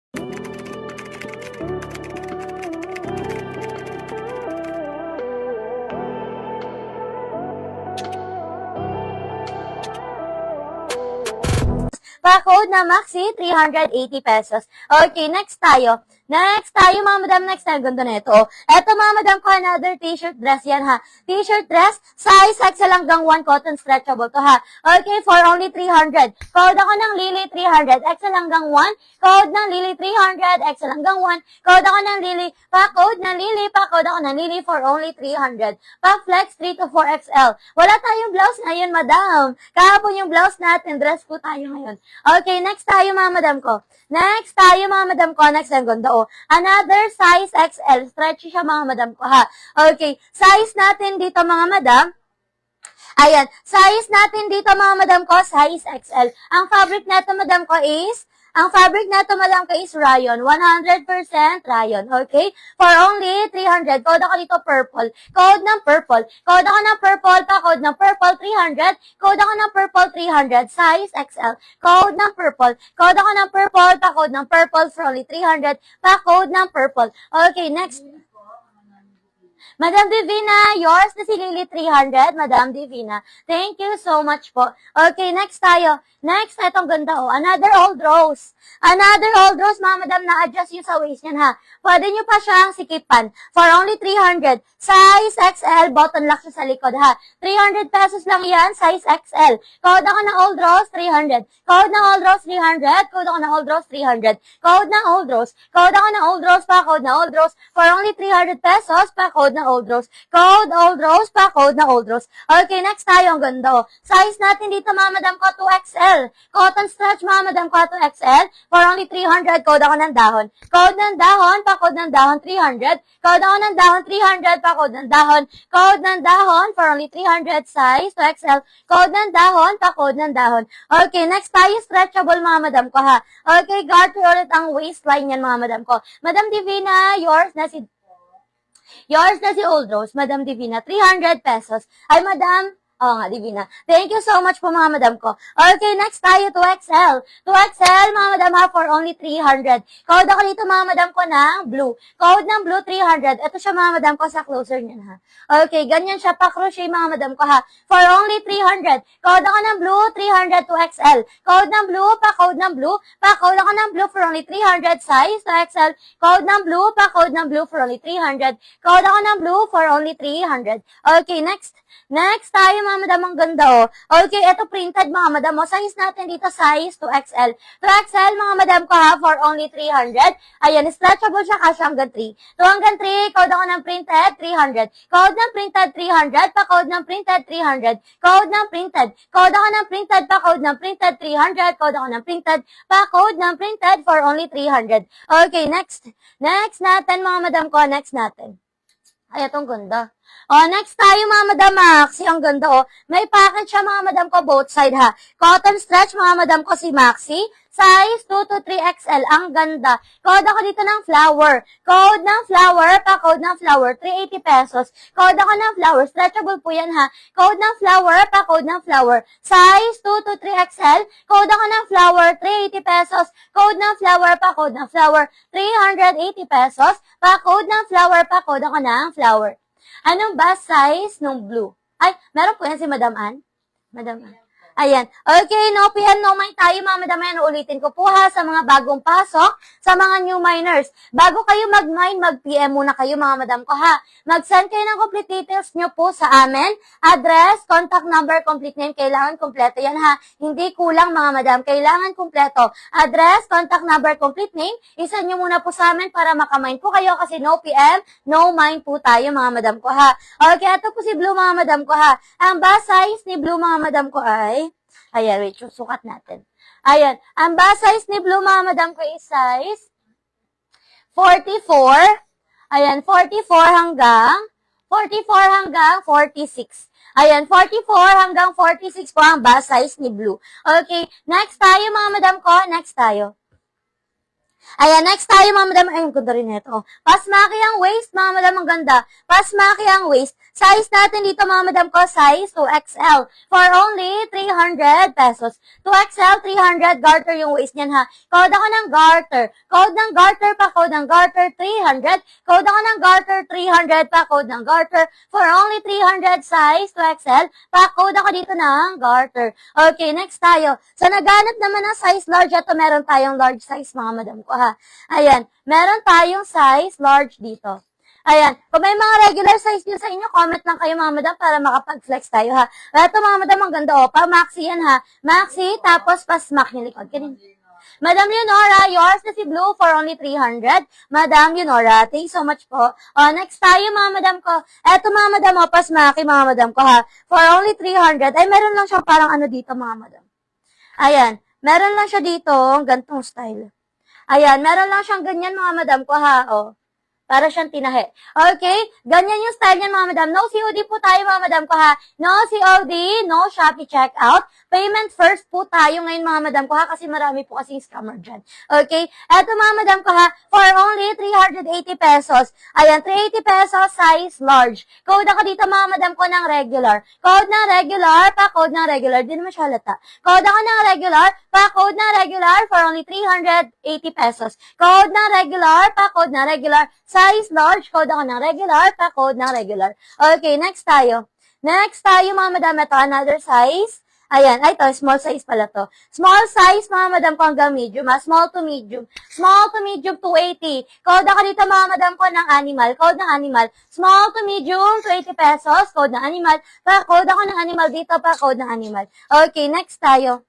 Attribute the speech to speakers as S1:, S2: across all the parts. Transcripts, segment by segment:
S1: Pa-code na Maxi, 380 pesos. Okay, next tayo. Next tayo, mga madam, next tayo. Ganda na ito. Ito, mga madam ko, another t-shirt dress yan, ha. T-shirt dress, size XL hanggang 1, cotton stretchable to, ha. Okay, for only 300. Code ako ng Lily, 300. XL hanggang 1. Code ng Lily, 300. XL hanggang 1. Code ako ng Lily. Pa-code ng Lily. Pa-code ako ng Lily for only 300. Pa-flex, 3 to 4 XL. Wala tayong blouse ngayon, madam. Kahapon yung blouse natin. Dress po tayo ngayon. Okay, next tayo, mga madam ko. Next tayo, mga madam ko. Next, ang ganda, oh. Another size XL. Stretchy siya, mga madam ko, ha. Okay, size natin dito, mga madam. Ayan, size natin dito, mga madam ko, size XL. Ang fabric natin, madam ko, is rayon. 100% rayon. Okay? For only 300. Code ako dito purple. Code ng purple. Code ako ng purple. Pa-code ng purple 300. Code ako ng purple 300. Size XL. Code ng purple. Code ako ng purple. Pa-code ng purple for only 300. Pa-code ng purple. Okay, next. Madam Divina, yours na si Lily 300. Madam Divina, thank you so much po. Okay, next tayo. Next, itong ganda, oh. Another old rose. Another old rose, mga madam, na-adjust yung sa waist niyan, ha. Pwede nyo pa siyang sikipan. For only 300. Size XL, button lock siya sa likod, ha. 300 pesos lang yan, size XL. Code ako ng old rose, 300. Code ng old rose, 300. Code ako ng old rose, 300. Code ng old rose. Code ako ng old rose, pa code ng old rose. For only 300 pesos, pa code ng old rose. Code old rose, pa code ng old rose. Okay, next tayo, ang ganda, oh. Size natin dito, mga madam ko, 2XL. Cotton stretch, mga madam ko, 2XL. For only 300, code ako ng dahon. Code ng dahon, pa code ng dahon, 300. Code ako ng dahon, 300, pa code ng dahon. Code ng dahon, for only 300, size 2XL. Code ng dahon, pa code ng dahon. Okay, next tayo, stretchable, mga madam ko, ha. Okay, guard ko ulit ang waistline yan, mga madam ko. Madam Divina, yours na si Old Rose, Madam Divina, 300 pesos. Ay, madam, oo nga, Divina. Thank you so much po, mga madam ko. Okay, next tayo, 2XL. 2XL, mga madam ha, for only 300. Code ako dito, mga madam ko, ng blue. Code ng blue, 300. Ito siya, mga madam ko, sa closer niyan, ha. Okay, ganyan siya, pa-crochet, mga madam ko, ha. For only 300. Code ako ng blue, 300, 2XL. Code ng blue, pa-code ng blue. Pa-code ako ng blue for only 300, size 2XL. Code ng blue, pa-code ng blue for only 300. Code ako ng blue for only 300. Okay, next. Next tayo, mga madam, ang ganda, oh. Okay, ito printed, mga madam, oh. Size natin dito, size 2XL. 2XL, mga madam ko, ha, for only 300. Ayan, stretchable siya kasi hanggang 3. 2 hanggang 3, code ako ng printed, 300. Code ng printed, 300. Pa-code ng printed, 300. Code ng printed. Code ako ng printed, pa-code ng printed, 300. Code ako ng printed, pa-code ng printed for only 300. Okay, next. Next natin, mga madam ko, next natin. Ay, itong ganda. Oh, next tayo, mga madam, Maxi. Ang ganda, oh. May package siya, mga madam ko, both side, ha. Cotton stretch, mga madam ko, si Maxi. Size 2 to 3XL. Ang ganda. Code ako dito ng flower. Code ng flower, pa-code ng flower, 380 pesos. Code ako ng flower. Stretchable po yan, ha. Code ng flower, pa-code ng flower. Size 2 to 3XL. Code ako ng flower, 380 pesos. Code ng flower, pa-code ng flower, 380 pesos. Pa-code ng flower, pa-code ako ng flower. Anong ba size nung blue? Ay, meron po yan si Madam Ann. Madam Ann. Ayan. Okay, no PM, no mind tayo, mga madam. Ayan, ulitin ko po, ha, sa mga bagong pasok, sa mga new miners. Bago kayo mag-mine, mag-PM muna kayo, mga madam ko, ha. Mag-send kayo ng complete details nyo po sa amin. Address, contact number, complete name. Kailangan kompleto yan, ha. Hindi kulang, mga madam. Kailangan kompleto. Address, contact number, complete name. Isend nyo muna po sa amin para makamine po kayo kasi no PM, no mind po tayo, mga madam ko, ha. Okay, ito po si Blue, mga madam ko, ha. Ang bus size ni Blue, mga madam ko, ay... Ayan, wait, sukat natin. Ayan, ang bus size ni Blue, mga madam ko, is size 44. Ayan, 44 hanggang 46. Ayan, 44 hanggang 46 po ang bus size ni Blue. Okay, next tayo, mga madam ko. Next tayo. Ayan, next tayo, mga madam. Ay, ang ganda rin ito. Pasmaki ang waist, mga madam. Ang ganda. Pasmaki ang waist. Size natin dito, mga madam ko, size 2XL. For only 300 pesos. 2XL, 300. Garter yung waist niyan, ha. Code ako ng garter. Code ng garter pa. Code ng garter, 300. Code ako ng garter, 300 pa. Code ng garter. For only 300, size 2XL. Pa, code ako dito ng garter. Okay, next tayo. So, naganap naman ng size large. Ito, meron tayong large size, mga madam ko, ha. Ayan, meron tayong size large dito. Ayan, kung may mga regular size din sa inyo, comment lang kayo, mga madam, para makapag-flex tayo, ha. Ito, mga madam, ang ganda, oh. Pa-maxi yan, ha. Maxi, tapos pa-smack yung likod. Ganun. Madam Leonora, yours na si Blue for only 300. Madam Leonora, thank you so much po. Next tayo, mga madam ko. Eto, mga madam, pa-smacky, mga madam ko, ha. For only 300. Ay, meron lang siya parang ano dito, mga madam. Ayan, meron lang siya dito, gantong style. Ayan, meron lang siyang ganyan, mga madam ko, ha, oh. Para siyang tinahe. Okay? Ganyan yung style niyan, mga madam. No COD po tayo, mga madam ko, ha. No COD, no Shopee checkout. Payment first po tayo ngayon, mga madam ko, ha, kasi marami po kasing scammer dyan. Okay? Eto, mga madam ko, ha, for only 380 pesos. Ayan, 380 pesos, size large. Code ako dito, mga madam ko, ng regular. Code ng regular, pa code ng regular. Di naman siya halata. Code ako ng regular, pa code ng regular for only 380 pesos. Code ng regular, pa code ng regular. Size large, code ako ng regular, pa code ng regular. Okay, next tayo. Next tayo, mga madam, ito, another size. Ayan, ay, ito, small size pala to. Small size, mga madam ko, hanggang medium, ha? Small to medium. Small to medium, 280. Code ako dito, mga madam ko, ng animal. Code ng animal. Small to medium, 280 pesos. Code ng animal. Pa, code ako ng animal dito, pa, code ng animal. Okay, next tayo.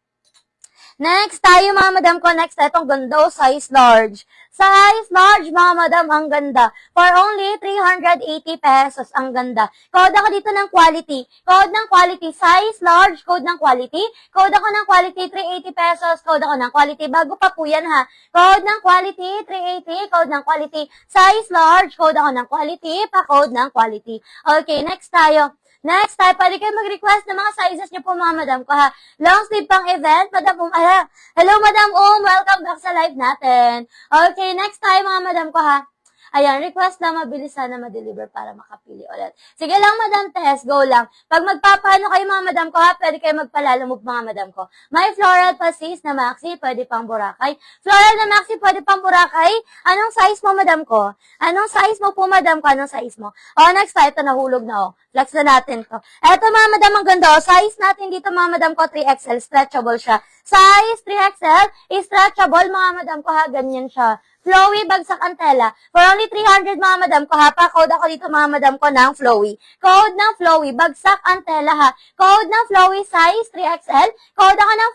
S1: Next tayo, mga madam ko. Next, itong ganda, size large. Size large, mga madam, ang ganda. For only 380 pesos, ang ganda. Code ako dito ng quality. Code ng quality, size large, code ng quality. Code ako ng quality, 380 pesos. Code ako ng quality. Bago pa po yan, ha. Code ng quality, 380. Code ng quality. Size large, code ako ng quality. Pa-code ng quality. Okay, next tayo. Next tayo, pwede kayo mag-request ng mga sizes niyo po, mga madam ko, ha. Long sleeve pang event, madam hello, madam welcome back sa live natin. Okay, next tayo, mga madam ko, ha. Ayan, request na mabilis sana ma-deliver para makapili ulit. Sige lang, Madam Tess, go lang. Pag magpapaano kayo, mga madam ko, ha, pwede kayo magpalalamove, mga madam ko. May floral pasis na maxi, pwede pang Boracay. Floral na maxi, pwede pang Boracay. Anong size mo, madam ko? Anong size mo po, madam ko? Anong size mo? Next tayo, ito nahulog na, Flex na natin to. Eto, mga madam, ang ganda, Size natin dito, mga madam ko, 3XL. Stretchable siya. Size 3XL, stretchable, mga madam ko, ha. Ganyan siya. Flowy, bagsak ang tela. For only 300, mga madam ko, ha. Pa-code ako dito, mga madam ko, ng flowy. Code ng flowy, bagsak ang tela, ha. Code ng flowy, size 3XL. Code ako ng